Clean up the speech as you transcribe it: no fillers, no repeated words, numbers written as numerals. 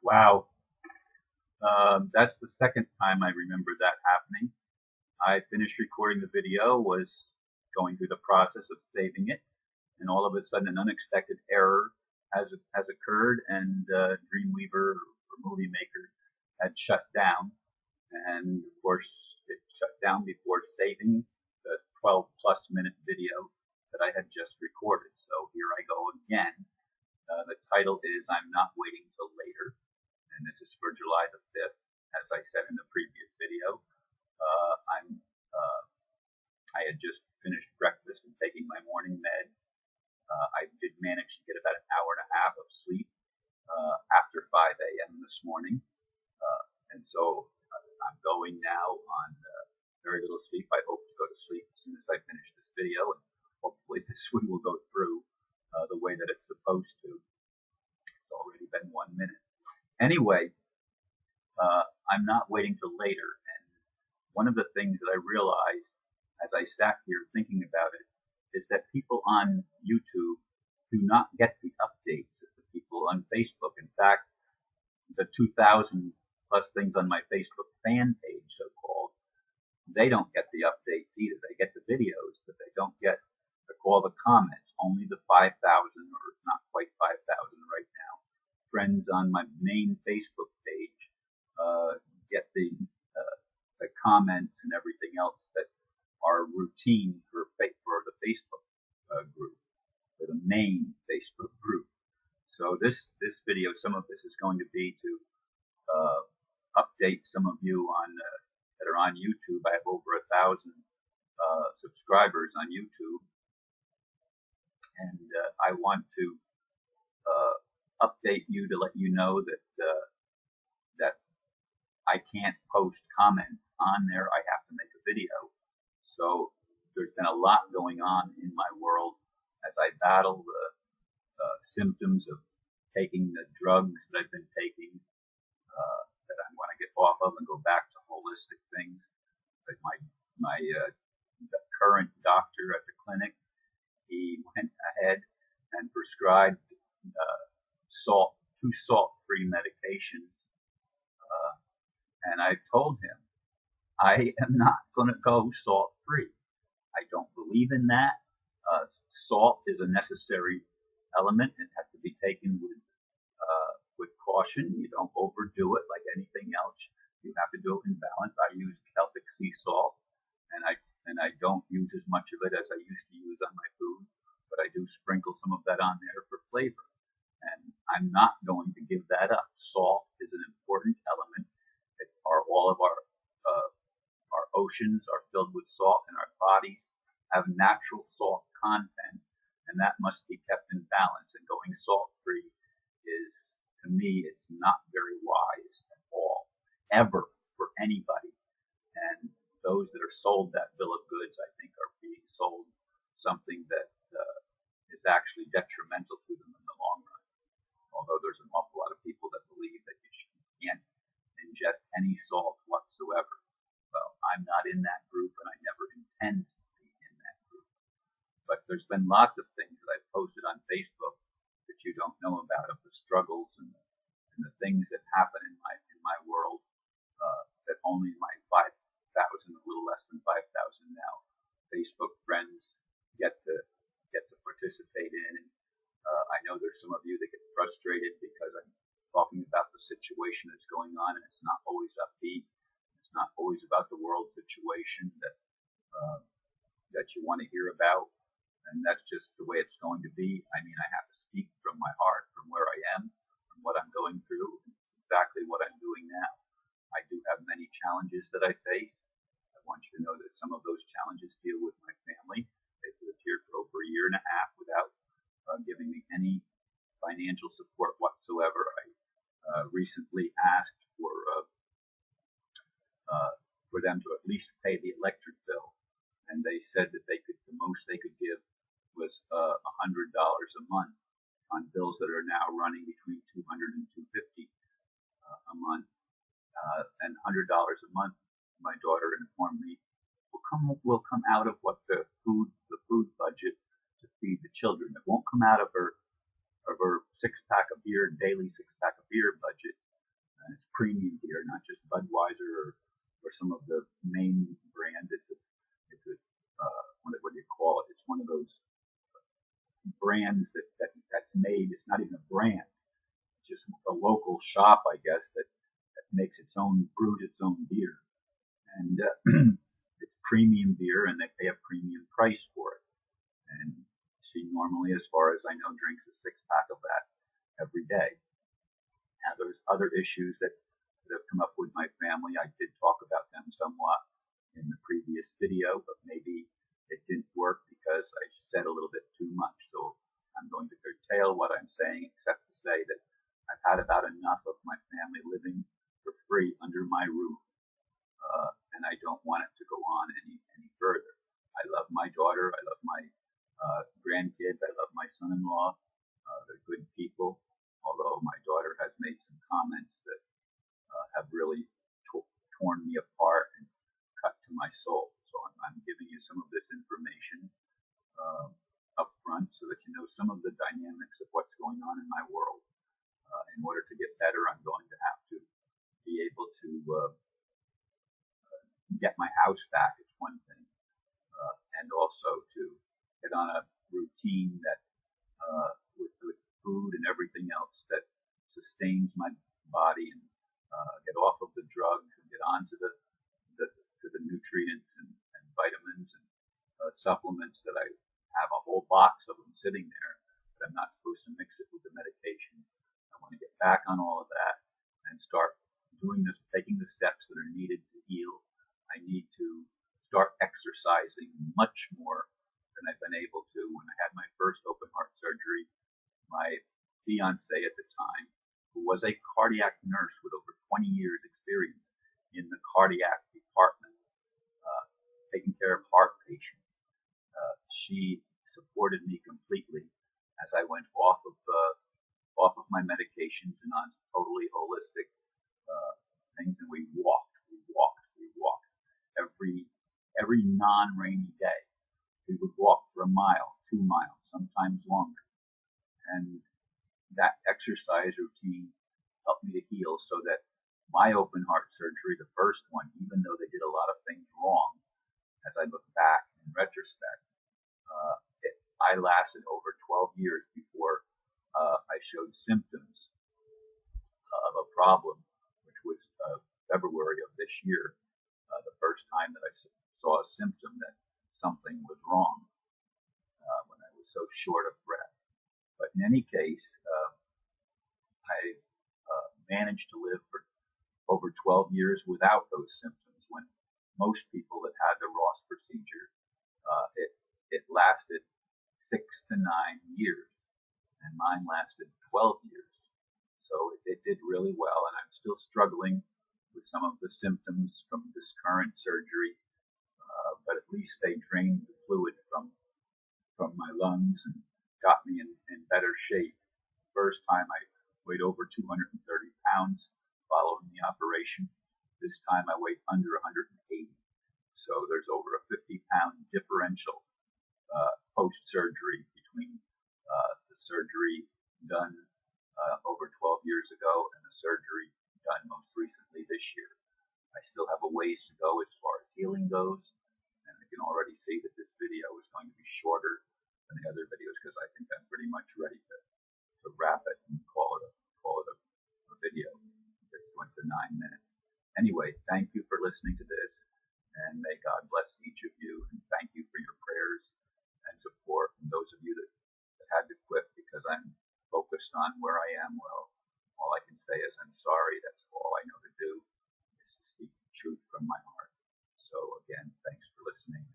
Wow. That's the second time I remember that happening. I finished recording the video, was going through the process of saving it, and all of a sudden an unexpected error has occurred, and Dreamweaver or Movie Maker had shut down. And of course, it shut down before saving the 12 plus minute video that I had just recorded. So here I go again. The title is I'm Not Waiting Till Later, and this is for July the 5th. As I said in the previous video, I'm I had just finished breakfast and taking my morning meds. I did manage to get about an hour and a half of sleep after 5 a.m. this morning, and so I'm going now on very little sleep. I hope to go to sleep as soon as I finish this video, and hopefully this one will go through the way that it's supposed to. It's already been 1 minute. Anyway, I'm not waiting till later, and one of the things that I realized as I sat here thinking about it is that people on YouTube do not get the updates of the people on Facebook. In fact, the 2,000 plus things on my Facebook fan page, so called, they don't get the updates either. They get the videos, but they don't get all the comments. Only the 5,000, or it's not quite 5,000 right now, friends on my main Facebook page get the comments and everything else that are routine for the Facebook group, for the main Facebook group. So this video, some of this is going to be to update some of you on that are on YouTube. I have over 1,000 subscribers on YouTube, and I want to update you to let you know that that I can't post comments on there. I have to make a video. So there's been a lot going on in my world as I battle the symptoms of taking the drugs that I've been taking, that I want to get off of and go back to holistic things. Like my current doctor at the clinic, he went ahead and prescribed two salt-free medications, and I told him I am not going to go salt-free. I don't believe in that. Salt is a necessary element. It has to be taken with caution. You don't overdo it like anything else. You have to do it in balance. I use Celtic sea salt, and I don't use as much of it as I used to use on my food, but I do sprinkle some of that on there for flavor. And I'm not going to give that up. Salt is an important element. All of our oceans are filled with salt, and our bodies have natural salt content, and that must be kept in balance. And going salt-free is, to me, it's not very wise at all, ever, for anybody. And those that are sold that bill of goods, I think, are being sold something that is actually detrimental to them in the long run. Although there's an awful lot of people that believe that you can't ingest any salt whatsoever. Well, I'm not in that group, and I never intend to be in that group. But there's been lots of things that I've posted on Facebook that you don't know about, of the struggles and the things that happen in my world, that only my 5,000, a little less than 5,000 now, Facebook friends get to participate in. And I know there's some of you that get frustrated because I'm talking about the situation that's going on, and it's not always upbeat. It's not always about the world situation that you want to hear about, and that's just the way it's going to be. I mean, I have to speak from my heart, from where I am, from what I'm going through. It's exactly what I'm doing now. I do have many challenges that I face. I want you to know that some of those challenges deal with my family. They've lived here for over a year and a half without giving me any financial support whatsoever. I recently asked for them to at least pay the electric bill, and they said that the most they could give was $100 a month on bills that are now running between $200 and $250 a month, and $100 a month. My daughter informed me will come out of what the food budget to feed the children. It won't come out of her 6-pack of beer, daily 6-pack of beer budget. and it's premium beer, not just Budweiser or some of the main brands. It's a what do you call it? It's one of those brands that's made. It's not even a brand. It's just a local shop, I guess, that makes its own, brews its own beer, and it's premium beer, and they pay a premium price for it. And she normally, as far as I know, drinks a 6-pack of that every day. Now, there's other issues that have come up with my family. I did talk about them somewhat in the previous video, but maybe it didn't work because I said a little bit too much. So I'm going to curtail what I'm saying, except to say that I've had about enough of my family living for free under my roof, and I don't want it to go on any further. I love my daughter. I love my grandkids. I love my son-in-law. They're good people, although my daughter has made some comments that have really torn me apart and cut to my soul. So I'm giving you some of this information up front so that you know some of the dynamics of what's going on in my world. In order to get better, I'm going to have to be able to get my house back, is one thing, and also to get on a routine that with food and everything else that sustains my body, and get off of the drugs and get onto the nutrients and vitamins and supplements that I have a whole box of them sitting there, but I'm not supposed to mix it with the medication. I want to get back on all of that and start doing this, taking the steps that are needed to heal. I need to start exercising much more than I've been able to. When I had my first open heart surgery, my fiance at the time, who was a cardiac nurse with over 20 years experience in the cardiac department, taking care of heart patients, she supported me completely as I went off of my medications and on totally holistic things, and we walked every non-rainy day. We would walk for a mile, 2 miles, sometimes longer, and that exercise routine helped me to heal, so that my open heart surgery, the first one, even though they did a lot of things wrong, as I look back in retrospect, I lasted over 12 years before I showed symptoms of a problem, which was February of this year, the first time that I saw a symptom that something was wrong, when I was so short of breath. But in any case, I managed to live for over 12 years without those symptoms, when most people that had the Ross procedure, it lasted 6 to 9 years, and mine lasted 12 years. So it did really well, and I'm still struggling with some of the symptoms from this current surgery, but at least they drained the fluid from my lungs and got me in better shape. First time I weighed over 230 pounds following the operation. This time I weighed under 180. So there's over a 50-pound differential post-surgery between the surgery done over 12 years ago and the surgery done most recently this year. I still have a ways to go as far as healing goes, and I can already see that this video is going to be shorter than the other videos, because I think I'm pretty much ready to wrap it and call it a video. It's went to 9 minutes. Anyway, thank you for listening to this, and may God bless each of you, and thank you for your prayers and support. And those of you that had to quit because I'm focused on where I am, well, all I can say is I'm sorry. That's all I know to do, is to speak the truth from my heart. So again, thanks for listening.